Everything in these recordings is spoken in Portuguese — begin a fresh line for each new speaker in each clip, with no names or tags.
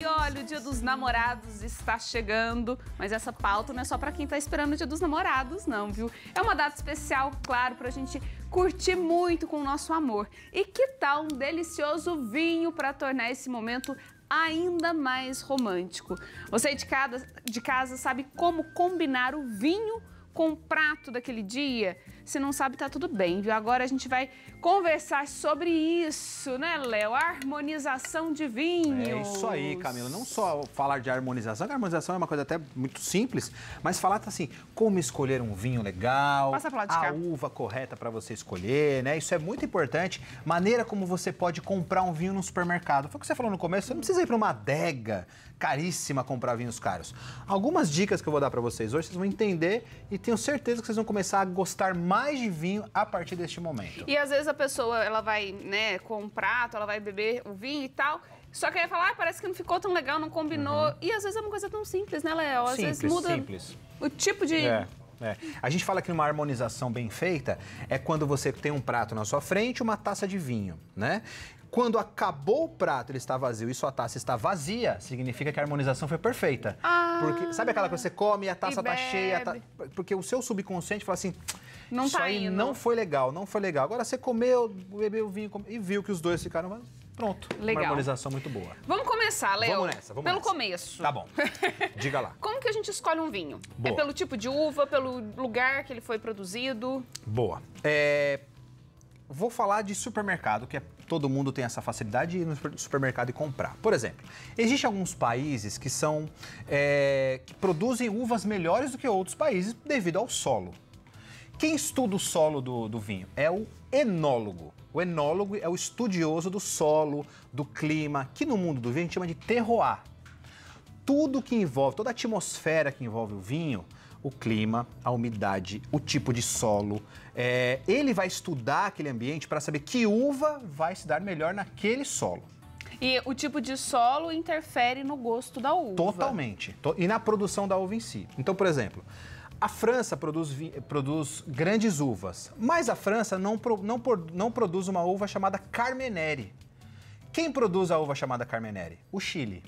E olha, o Dia dos Namorados está chegando, mas essa pauta não é só para quem está esperando o Dia dos Namorados, não, viu? É uma data especial, claro, para a gente curtir muito com o nosso amor. E que tal um delicioso vinho para tornar esse momento ainda mais romântico? Você de casa sabe como combinar o vinho com o prato daquele dia? Se não sabe, tá tudo bem, viu? Agora a gente vai conversar sobre isso, né, Léo? Harmonização de vinhos.
É isso aí, Camila. Não só falar de harmonização, que a harmonização é uma coisa até muito simples, mas falar assim, como escolher um vinho legal,
Passa pro lado de cá.
a uva correta para você escolher, né? Isso é muito importante. Maneira como você pode comprar um vinho no supermercado. Foi o que você falou no começo, você não precisa ir para uma adega caríssima comprar vinhos caros. Algumas dicas que eu vou dar para vocês hoje, vocês vão entender e tenho certeza que vocês vão começar a gostar mais de vinho a partir deste momento.
E às vezes a pessoa, ela vai, né, com um prato, ela vai beber o vinho e tal, só que aí fala, parece que não ficou tão legal, não combinou. E às vezes é uma coisa tão simples, né, Léo? Às vezes muda o tipo de...
A gente fala que uma harmonização bem feita é quando você tem um prato na sua frente e uma taça de vinho, né? Quando acabou o prato, ele está vazio e sua taça está vazia, significa que a harmonização foi perfeita. Porque sabe aquela coisa que você come e a taça tá cheia? Porque o seu subconsciente fala assim,
não
isso
tá
aí
indo.
não foi legal, não foi legal. Agora você comeu, bebeu o vinho e viu que os dois ficaram... Pronto,
legal.
Uma harmonização muito boa.
Vamos começar, Léo.
Vamos nessa, vamos
Pelo
nessa.
começo.
Tá bom, diga lá.
Como que a gente escolhe um vinho?
Boa.
É pelo tipo de uva, pelo lugar que ele foi produzido?
Boa. Vou falar de supermercado, que todo mundo tem essa facilidade de ir no supermercado e comprar. Por exemplo, existem alguns países que que produzem uvas melhores do que outros países devido ao solo. Quem estuda o solo do vinho é o enólogo. O enólogo é o estudioso do solo, do clima, que no mundo do vinho a gente chama de terroir. Tudo que envolve, toda a atmosfera que envolve o vinho, o clima, a umidade, o tipo de solo, ele vai estudar aquele ambiente para saber que uva vai se dar melhor naquele solo.
E o tipo de solo interfere no gosto da uva.
Totalmente. E na produção da uva em si. Então, por exemplo, a França produz grandes uvas, mas a França não produz uma uva chamada Carmenere. Quem produz a uva chamada Carmenere? O Chile.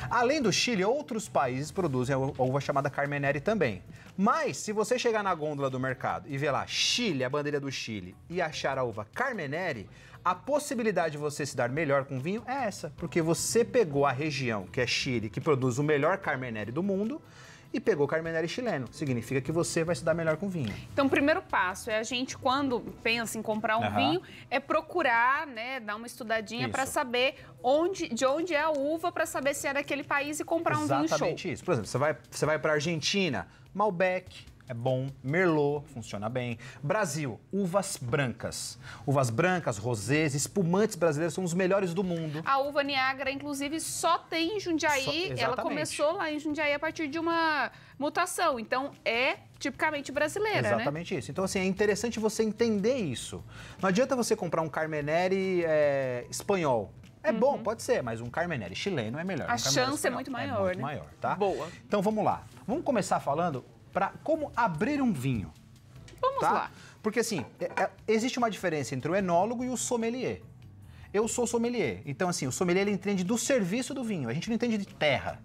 Além do Chile, outros países produzem a uva chamada Carmenere também. Mas, se você chegar na gôndola do mercado e ver lá Chile, a bandeira do Chile, e achar a uva Carmenere, a possibilidade de você se dar melhor com vinho é essa. Porque você pegou a região, que é Chile, que produz o melhor Carmenere do mundo, e pegou Carmenere chileno. Significa que você vai se dar melhor com vinho.
Então, o primeiro passo é a gente, quando pensa em comprar um vinho, é procurar, né, dar uma estudadinha para saber de onde é a uva, para saber se é daquele país e comprar um vinho show.
Exatamente isso. Por exemplo, você vai para Argentina, Malbec é bom, Merlot funciona bem. Brasil, uvas brancas. Uvas brancas, rosés, espumantes brasileiros são os melhores do mundo.
A uva Niágara, inclusive, só tem em Jundiaí. Ela começou lá em Jundiaí a partir de uma mutação. Então, é tipicamente brasileira,
Exatamente isso. Então, assim, é interessante você entender isso. Não adianta você comprar um Carmenere espanhol. É bom, pode ser, mas um Carmenere chileno é melhor.
A chance é muito maior,
né? É muito maior, tá?
Boa.
Então, vamos lá. Vamos começar falando para como abrir um vinho.
Vamos lá.
Porque assim, existe uma diferença entre o enólogo e o sommelier. Eu sou sommelier, então assim, o sommelier ele entende do serviço do vinho, a gente não entende de terra.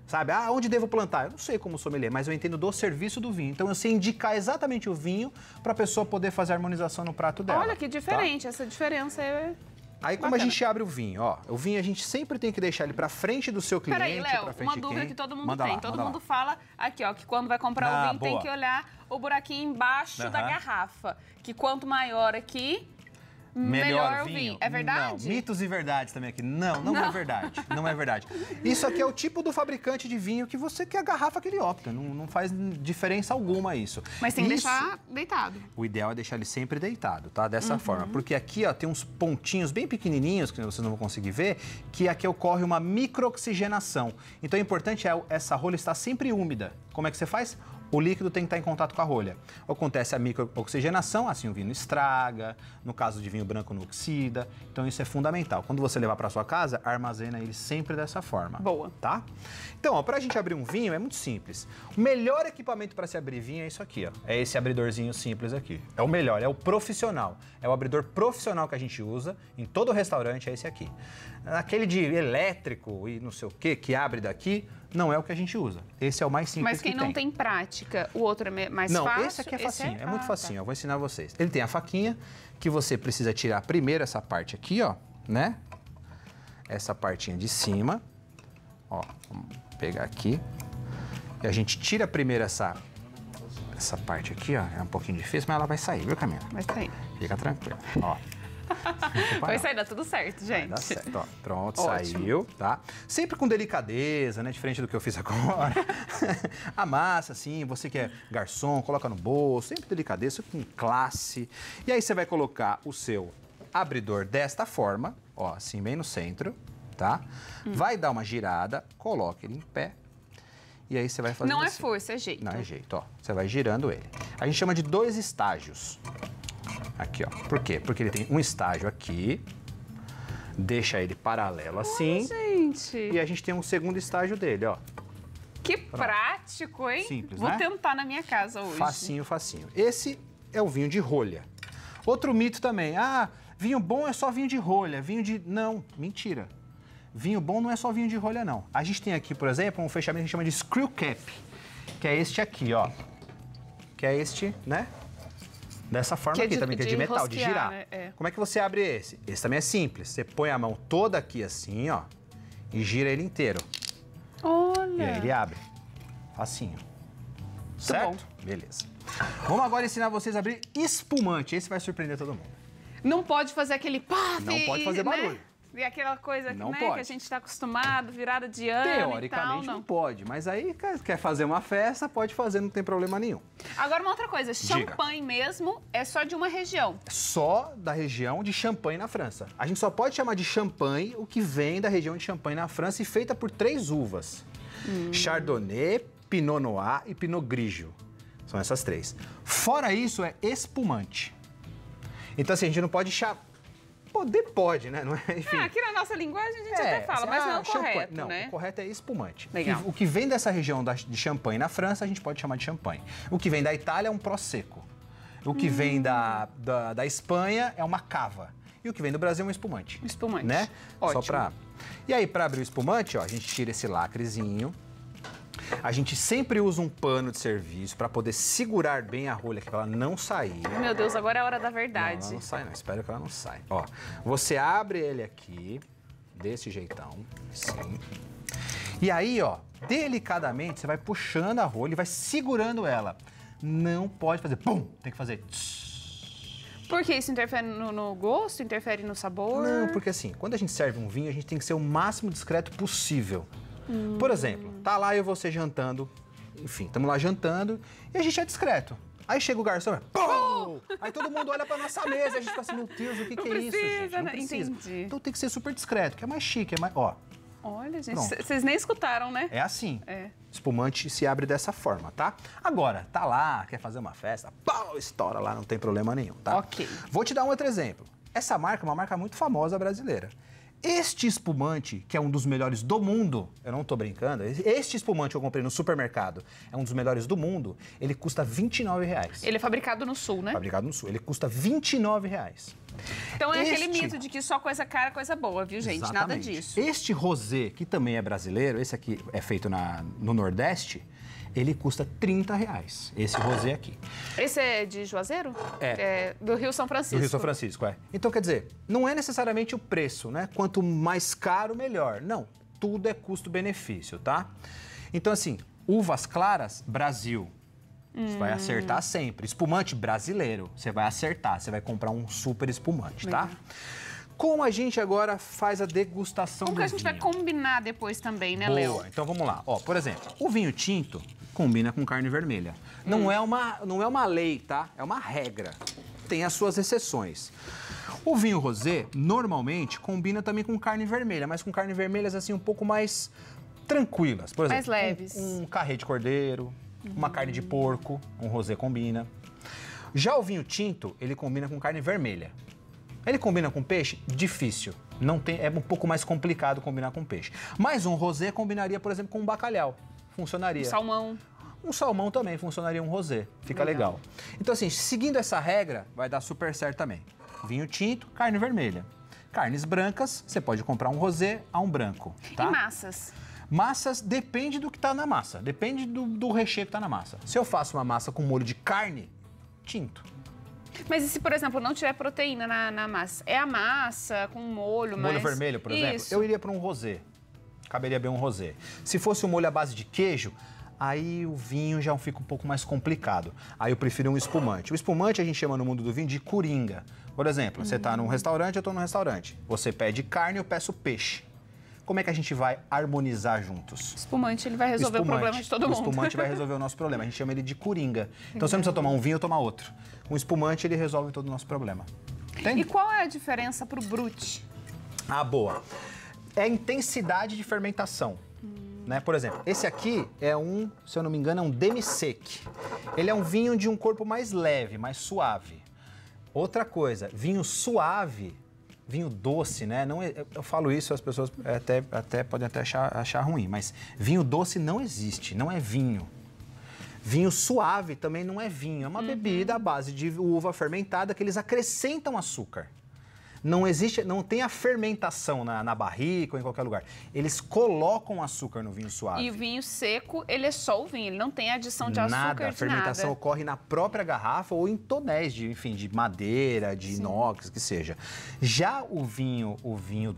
Sabe, onde devo plantar? Eu não sei como sommelier, mas eu entendo do serviço do vinho. Então eu sei indicar exatamente o vinho para a pessoa poder fazer a harmonização no prato dela.
Olha que diferente, essa diferença é...
Aí como a gente abre o vinho, ó, o vinho a gente sempre tem que deixar ele pra frente do seu cliente.
Peraí, Léo, uma dúvida que todo mundo tem. Todo mundo fala aqui, ó, que quando vai comprar o vinho tem que olhar o buraquinho embaixo da garrafa. Que quanto maior aqui, melhor o vinho. É verdade?
Não, mitos e verdades também aqui. Não é verdade. Não é verdade. Isso aqui é o tipo do fabricante de vinho que a garrafa que ele opta. Não faz diferença alguma isso.
Mas tem que deixar deitado.
O ideal é deixar ele sempre deitado, tá? Dessa forma. Porque aqui, ó, tem uns pontinhos bem pequenininhos, que vocês não vão conseguir ver, que aqui ocorre uma microoxigenação. Então, o importante é essa rolha estar sempre úmida. Como é que você faz? o líquido tem que estar em contato com a rolha. Acontece a microoxigenação, assim o vinho não estraga, no caso de vinho branco não oxida, então isso é fundamental. Quando você levar para sua casa, armazena ele sempre dessa forma.
Boa.
Tá? Então, ó, pra gente abrir um vinho é muito simples. O melhor equipamento para se abrir vinho é isso aqui, ó. É esse abridorzinho simples aqui. É o melhor, é o profissional. É o abridor profissional que a gente usa em todo restaurante, é esse aqui. Aquele de elétrico e não sei o que abre daqui, não é o que a gente usa. Esse é o mais simples
Mas quem
que
não tem prática, o outro é mais
não,
fácil?
esse aqui é facinho, é muito
tá.
facinho. Eu vou ensinar vocês. Ele tem a faquinha que você precisa tirar primeiro essa parte aqui, ó, né? Essa partinha de cima. Ó, vamos pegar aqui. E a gente tira primeiro essa parte aqui, ó. É um pouquinho difícil, mas ela vai sair, viu, Camila?
Vai sair.
Fica tranquilo, ó.
Vai sair, dá tudo certo, gente.
Dá certo, ó. Pronto,
Ótimo.
saiu, tá? Sempre com delicadeza, né? Diferente do que eu fiz agora. Amassa, assim, você que é garçom, coloca no bolso, sempre delicadeza, com classe. E aí você vai colocar o seu abridor desta forma, ó, assim, bem no centro, tá? Vai dar uma girada, coloca ele em pé. E aí você vai fazer
Não é
assim.
força, é jeito.
Não, é jeito, ó. Você vai girando ele. A gente chama de 2 estágios. Aqui, ó. Por quê? Porque ele tem um estágio aqui, deixa ele paralelo assim.
Gente,
E a gente tem um segundo estágio dele, ó.
que prático, hein?
Simples,
Vou
né?
tentar na minha casa hoje.
Facinho, facinho. Esse é o vinho de rolha. Outro mito também. Ah, vinho bom é só vinho de rolha. Vinho de... Não, mentira. Vinho bom não é só vinho de rolha, não. A gente tem aqui, por exemplo, um fechamento que a gente chama de screw cap, que é este aqui, ó. Que é este, né? Dessa forma
Que é
aqui
de-
também, que é de
de
metal, de
rosquear,
girar.
né? É.
Como é que você abre esse? Esse também é simples. Você põe a mão toda aqui assim, ó, e gira ele inteiro.
Olha.
E aí ele abre. Facinho. Certo?
bom.
Beleza. Vamos agora ensinar vocês a abrir espumante. Esse vai surpreender todo mundo.
Não pode fazer aquele paf,
Não pode fazer
né?
barulho.
E aquela coisa
Não
né,
pode.
que a gente está acostumado, virada de ano e
Teoricamente
tal,
não pode, mas aí quer fazer uma festa, pode fazer, não tem problema nenhum.
Agora, uma outra coisa, champanhe mesmo é só de uma região.
Só da região de Champagne na França. A gente só pode chamar de champanhe o que vem da região de Champagne na França e feita por 3 uvas. Chardonnay, Pinot Noir e Pinot Grigio. São essas 3. Fora isso, é espumante. Então, assim, a gente não pode chamar... Poder pode, né? Não é? Enfim.
Aqui na nossa linguagem a gente até fala, mas não é o
champanhe.
correto,
Não,
né?
o correto é espumante.
Legal.
O que vem dessa região de Champagne na França, a gente pode chamar de champanhe. O que vem da Itália é um prosecco. O que vem da Espanha é uma cava. E o que vem do Brasil é um espumante.
Espumante.
Né?
Ótimo.
Só pra... E aí, para abrir o espumante, ó, a gente tira esse lacrezinho. A gente sempre usa um pano de serviço para poder segurar bem a rolha, que ela não sair.
Meu Deus, agora é a hora da
Não,
verdade.
ela não sai não, espero que ela não saia. Ó, você abre ele aqui, desse jeitão, assim. E aí, ó, delicadamente, você vai puxando a rolha e vai segurando ela. Não pode fazer pum, tem que fazer tss.
Porque isso interfere no gosto, interfere no sabor?
Não, porque assim, quando a gente serve um vinho, a gente tem que ser o máximo discreto possível. Por exemplo, tá lá eu e você jantando, enfim, estamos lá jantando e a gente é discreto. Aí chega o garçom, pum! Aí todo mundo olha pra nossa mesa e a gente fica assim, meu Deus, o que é isso, gente? Não
né?
precisa.
Entendi.
Então tem que ser super discreto, que é mais chique, é mais... Ó,
Olha, gente,
Pronto.
vocês nem escutaram, né?
é assim.
É.
Espumante se abre dessa forma, tá? Agora, tá lá, quer fazer uma festa, pau, estoura lá, não tem problema nenhum, tá?
Ok.
Vou te dar um outro exemplo. Essa marca é uma marca muito famosa brasileira. Este espumante, que é um dos melhores do mundo, eu não tô brincando, este espumante que eu comprei no supermercado é um dos melhores do mundo, ele custa R$29.
Ele é fabricado no sul, né?
Fabricado no Sul, ele custa R$29.
Então é aquele
Este-
mito de que só coisa cara, coisa boa, viu, gente? Nada
Exatamente.
disso.
Este rosé, que também é brasileiro, esse aqui é feito no Nordeste, ele custa R$30. Esse rosé aqui.
Esse é de Juazeiro?
É.
Do Rio São Francisco.
Do Rio São Francisco, é. Então, quer dizer, não é necessariamente o preço, né? Quanto mais caro, melhor. Não, tudo é custo-benefício, tá? Então, assim, uvas claras, Brasil. Você vai acertar sempre. Espumante brasileiro, você vai acertar. Você vai comprar um super espumante, tá? Como a gente agora faz a degustação
Como
do
que a gente vai
vinho?
combinar depois também, né,
Boa,
Léo?
então vamos lá. Ó, por exemplo, o vinho tinto combina com carne vermelha. Não é uma lei, tá? É uma regra. Tem as suas exceções. O vinho rosé, normalmente, combina também com carne vermelha, mas com carne vermelhas assim um pouco mais tranquilas. Por exemplo,
Mais leves.
Um carré de cordeiro, Uma carne de porco, um rosé combina. Já o vinho tinto, ele combina com carne vermelha. Ele combina com peixe? Difícil. Não tem, é um pouco mais complicado combinar com peixe. Mas um rosé combinaria, por exemplo, com um bacalhau. Funcionaria.
Um salmão.
Um salmão também funcionaria um rosé. Fica legal. Então, assim, seguindo essa regra, vai dar super certo também. Vinho tinto, carne vermelha. Carnes brancas, você pode comprar um rosé a um branco. Tá?
E massas?
Massas, depende do que tá na massa. Depende do recheio que tá na massa. Se eu faço uma massa com molho de carne, tinto.
Mas e se, por exemplo, não tiver proteína na massa? É a massa com molho,
Molho vermelho, por exemplo? Eu iria para um rosé. Caberia bem um rosé. Se fosse um molho à base de queijo, aí o vinho já fica um pouco mais complicado. Aí eu prefiro um espumante. O espumante a gente chama no mundo do vinho de coringa. Por exemplo, você está num restaurante, eu estou num restaurante. Você pede carne, eu peço peixe. Como é que a gente vai harmonizar juntos?
O espumante, ele vai resolver o problema de todo mundo.
O espumante vai resolver o nosso problema. A gente chama ele de coringa. Então você não precisa tomar um vinho ou tomar outro. Um espumante, ele resolve todo o nosso problema. Entende?
E qual é a diferença para o brut?
Ah, boa. É a intensidade de fermentação. Né? Por exemplo, esse aqui é um, se eu não me engano, é um demi-sec. Ele é um vinho de um corpo mais leve, mais suave. Outra coisa, vinho suave, vinho doce, né? Não, eu falo isso, as pessoas podem até achar ruim, mas vinho doce não existe, não é vinho. Vinho suave também não é vinho, é uma bebida à base de uva fermentada que eles acrescentam açúcar. Não existe, não tem a fermentação na barrica ou em qualquer lugar. Eles colocam açúcar no vinho suave.
E o vinho seco, ele é só o vinho, ele não tem adição de açúcar,
nada. A fermentação ocorre na própria garrafa ou em tonéis de madeira, de inox, que seja. Já o vinho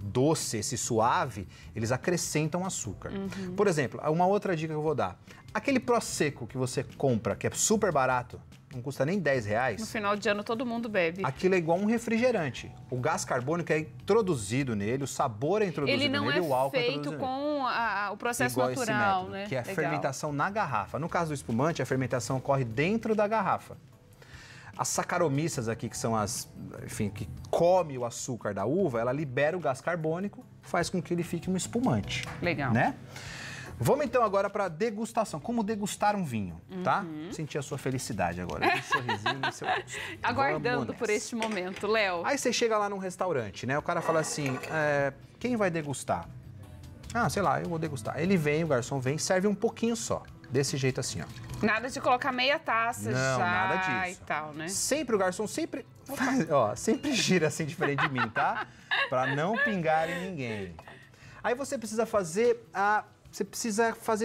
doce, esse suave, eles acrescentam açúcar. Por exemplo, uma outra dica que eu vou dar. Aquele Prosecco que você compra, que é super barato, não custa nem R$10.
No final de ano todo mundo bebe.
Aquilo é igual um refrigerante. O gás carbônico é introduzido nele, o sabor é introduzido nele, o álcool é introduzido nele.
Ele não é feito com o processo
igual
natural,
esse método,
né?
que é a fermentação na garrafa. No caso do espumante, a fermentação ocorre dentro da garrafa. As saccharomyces aqui, que são que come o açúcar da uva, ela libera o gás carbônico, faz com que ele fique um espumante.
Legal.
Né? Vamos então agora para degustação. Como degustar um vinho, tá? Sentir a sua felicidade agora. Um sorrisinho no seu rosto.
Aguardando por este momento, Léo.
Aí você chega lá num restaurante, né? O cara fala assim, quem vai degustar? Ah, sei lá, eu vou degustar. Ele vem, o garçom vem, serve um pouquinho só. Desse jeito assim, ó.
Nada de colocar meia taça
Não,
já
nada disso.
e tal, né?
Sempre o garçom sempre gira assim diferente de mim, tá? Pra não pingar em ninguém. Aí você precisa fazer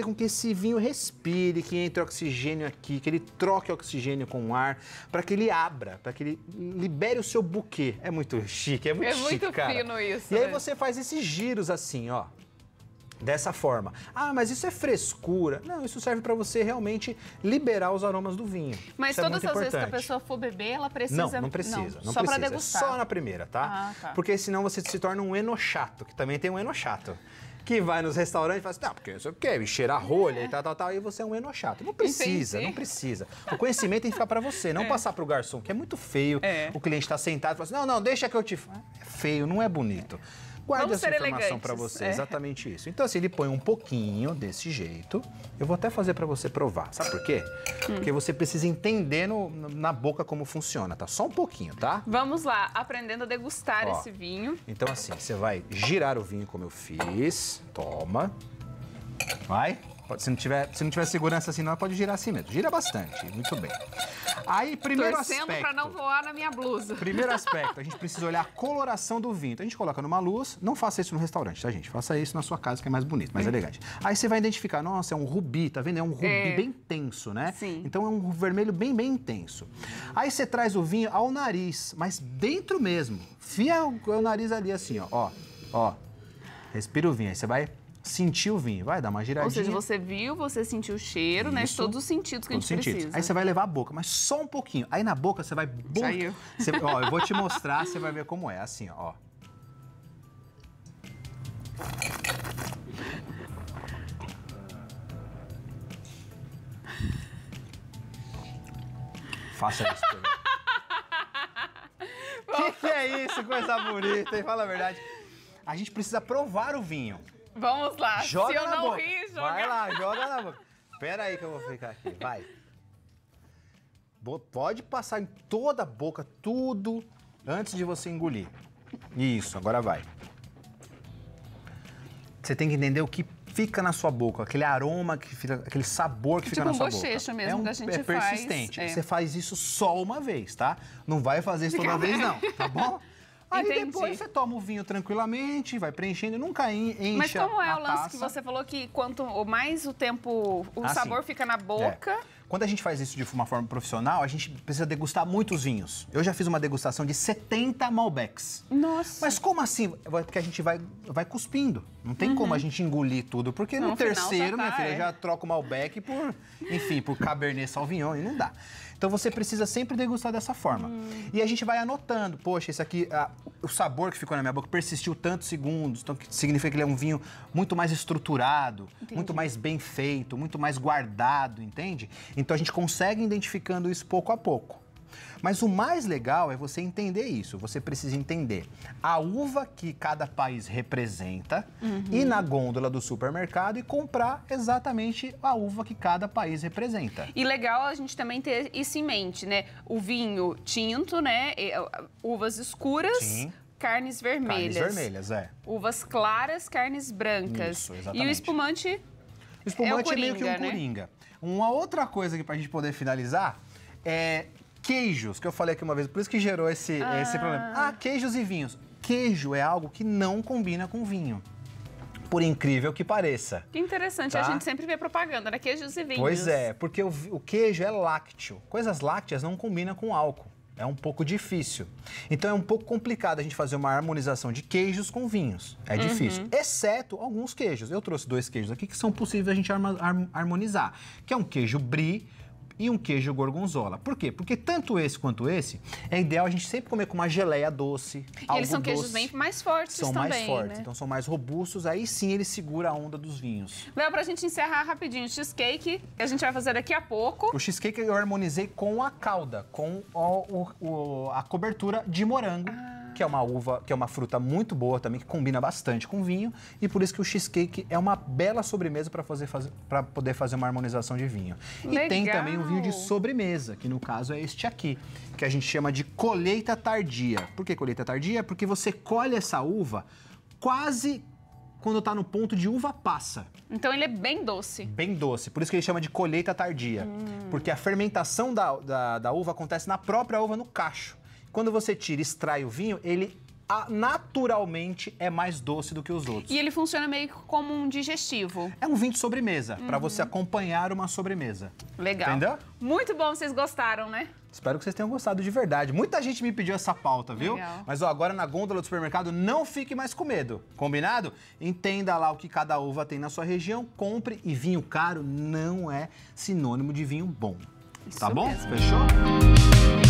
com que esse vinho respire, que entre oxigênio aqui, que ele troque oxigênio com o ar, para que ele abra, para que ele libere o seu buquê. É muito chique, é muito chique, cara.
É muito fino isso,
E aí
né?
você faz esses giros assim, ó. Dessa forma. Ah, mas isso é frescura. Não, isso serve para você realmente liberar os aromas do vinho.
Mas
isso
todas
é
as
muito
vezes que a
importante.
pessoa for beber, ela precisa...
Não precisa.
Só para degustar.
É só na primeira, tá?
Ah, tá.
Porque senão você se torna um enochato, que também tem um enochato. Que vai nos restaurantes e fala assim, não, porque isso é o quê? Cheirar rolha e tal, e você é um enochato. Não precisa,
Entendi.
não precisa. O conhecimento tem que ficar para você, não passar pro garçom, que é muito feio. O cliente tá sentado e fala assim, não, deixa que eu te... É feio, não é bonito. Guarde
Vamos
essa
ser
informação para
elegantes.
você, exatamente isso. Então, assim, ele põe um pouquinho desse jeito. Eu vou até fazer para você provar. Sabe por quê? Porque você precisa entender na boca como funciona, tá? Só um pouquinho, tá?
Vamos lá, aprendendo a degustar
Ó.
esse vinho.
Então, assim, você vai girar o vinho como eu fiz. Toma. Vai. Se não tiver segurança assim, não, pode girar assim mesmo. Gira bastante. Muito bem. Aí, primeiro
Torcendo
aspecto.
para não voar na minha blusa.
Primeiro aspecto, a gente precisa olhar a coloração do vinho. Então, a gente coloca numa luz. Não faça isso no restaurante, tá, gente? Faça isso na sua casa, que é mais bonito, mais elegante. Aí você vai identificar, nossa, é um rubi, tá vendo? É um rubi bem intenso, né?
Sim.
Então, é um vermelho bem intenso. Aí você traz o vinho ao nariz, mas dentro mesmo. Fia o nariz ali assim, ó. Respira o vinho. Aí você vai sentir o vinho. Vai dar uma giradinha.
Ou seja, você viu, você sentiu o cheiro, né? De todos os sentidos que a gente precisa.
Aí você vai levar a boca, mas só um pouquinho. Aí na boca você vai...
Saiu.
Ó, eu vou te mostrar, você vai ver como é. Assim, ó. Faça isso pra mim. Que é isso? Coisa bonita, hein? Fala a verdade. A gente precisa provar o vinho.
Vamos lá.
Joga
Se eu
na
não
boca.
rir, joga.
Vai lá, joga na boca. Espera aí que eu vou ficar aqui, vai. Pode passar em toda a boca, tudo, antes de você engolir. Isso, agora vai. Você tem que entender o que fica na sua boca, aquele aroma, que fica, aquele sabor que fica na sua boca.
Tipo um bochecho mesmo que a gente
faz. É persistente. Você faz isso só uma vez, tá? Não vai fazer isso toda vez, não, tá bom? Aí depois você toma o vinho tranquilamente, vai preenchendo, nunca enche.
Mas como é o lance
taça.
que você falou que quanto mais o tempo, o sabor fica na boca...
Quando a gente faz isso de uma forma profissional, a gente precisa degustar muitos vinhos. Eu já fiz uma degustação de 70 Malbecs.
Nossa!
Mas como assim? Porque a gente vai cuspindo. Não tem como a gente engolir tudo, porque no terceiro, minha filha, já troca o Malbec por, enfim, por Cabernet Sauvignon e não dá. Então você precisa sempre degustar dessa forma. E a gente vai anotando, poxa, esse aqui, o sabor que ficou na minha boca persistiu tantos segundos, então significa que ele é um vinho muito mais estruturado, muito mais bem feito, muito mais guardado, entende? Então a gente consegue identificando isso pouco a pouco. Mas o mais legal é você entender isso. Você precisa entender a uva que cada país representa, ir na gôndola do supermercado e comprar exatamente a uva que cada país representa.
E legal a gente também ter isso em mente, né? O vinho tinto, né? Uvas escuras.
Sim.
Carnes vermelhas.
Carnes vermelhas,
Uvas claras, carnes brancas.
Isso, exatamente.
E o espumante.
O espumante
é
meio que um
né?
coringa. Uma outra coisa aqui pra gente poder finalizar é queijos, que eu falei aqui uma vez, por isso que gerou esse problema. Queijos e vinhos. Queijo é algo que não combina com vinho. Por incrível que pareça.
Que interessante,
tá?
A gente sempre vê propaganda, né? Queijos e vinhos.
Pois é, porque o queijo é lácteo. Coisas lácteas não combinam com álcool. É um pouco difícil. Então é um pouco complicado a gente fazer uma harmonização de queijos com vinhos. É difícil. Exceto alguns queijos. Eu trouxe 2 queijos aqui que são possíveis a gente harmonizar. Que é um queijo brie e um queijo gorgonzola. Por quê? Porque tanto esse quanto esse, é ideal a gente sempre comer com uma geleia doce,
E eles são queijos bem mais fortes
também.
São
mais fortes,
né?
Então são mais robustos, aí sim ele segura a onda dos vinhos.
Léo, pra gente encerrar rapidinho, o cheesecake, que a gente vai fazer daqui a pouco.
O cheesecake eu harmonizei com a calda, com a cobertura de morango. Que é uma uva, que é uma fruta muito boa também, que combina bastante com vinho. E por isso que o cheesecake é uma bela sobremesa para poder fazer uma harmonização de vinho.
Legal.
E tem também um vinho de sobremesa, que no caso é este aqui, que a gente chama de colheita tardia. Por que colheita tardia? Porque você colhe essa uva quase quando está no ponto de uva passa.
Então ele é bem doce.
Bem doce, por isso que ele chama de colheita tardia. Porque a fermentação da uva acontece na própria uva, no cacho. Quando você tira e extrai o vinho, ele naturalmente é mais doce do que os outros.
E ele funciona meio que como um digestivo.
É um vinho de sobremesa, para você acompanhar uma sobremesa.
Legal.
Entendeu?
Muito bom, vocês gostaram, né?
Espero que vocês tenham gostado de verdade. Muita gente me pediu essa pauta, viu?
Legal.
Mas ó, agora na gôndola do supermercado, não fique mais com medo. Combinado? Entenda lá o que cada uva tem na sua região, compre, e vinho caro não é sinônimo de vinho bom.
Isso
tá bom?
mesmo.
Fechou?